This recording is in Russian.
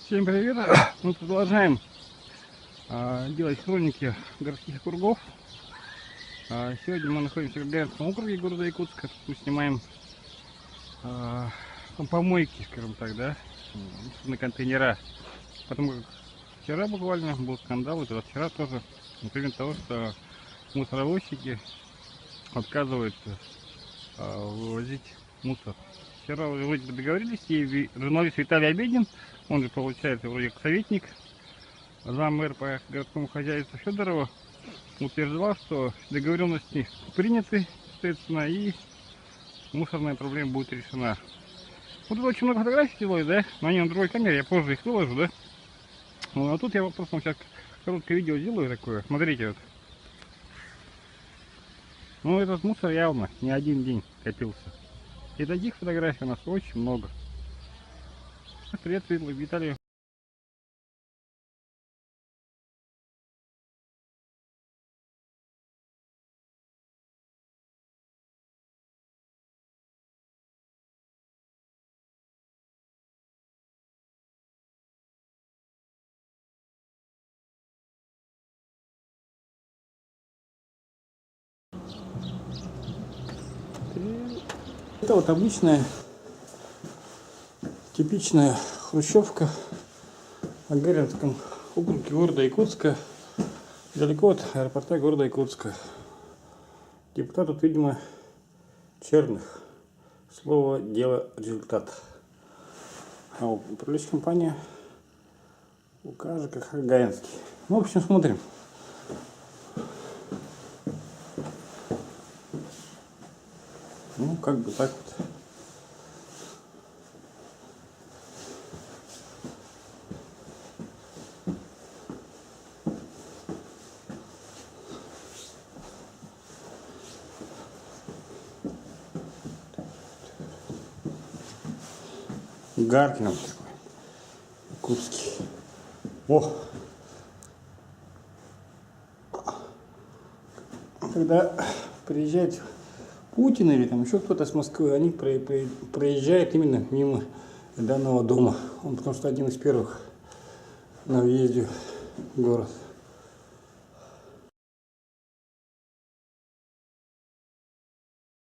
Всем привет! Мы продолжаем делать хроники городских округов. Сегодня мы находимся в Гагаринском округе города Якутска. Тут мы снимаем помойки, скажем так, да, на контейнера. Потому как вчера буквально был скандал, и вчера тоже, например, того, что мусоровозчики отказываются вывозить мусор. Вчера вроде бы договорились, и журналист Виталий Обедин, он же получается вроде как советник, зам.мэр по городскому хозяйству Федорова, утверждал, что договоренности приняты, соответственно, и мусорная проблема будет решена. Вот тут очень много фотографий делают, да, но они на другой камере, я позже их выложу, да. Ну, а тут я вот просто сейчас короткое видео сделаю такое, смотрите вот. Ну, этот мусор явно не один день копился. И таких фотографий у нас очень много. Привет, Виталий. Это вот обычная, типичная хрущевка в Гагаринском округе города Якутска, далеко от аэропорта города Якутска. Депутат тут, видимо, Черных. Слово, дело, результат. А управляющая компания УК ЖКХ Гагаринский. Ну, в общем, смотрим. Ну, как бы так вот. Гаркин такой. Якутский. О! Когда приезжает Путин или там еще кто-то с Москвы, они проезжают именно мимо данного дома. Он потому что один из первых на въезде в город.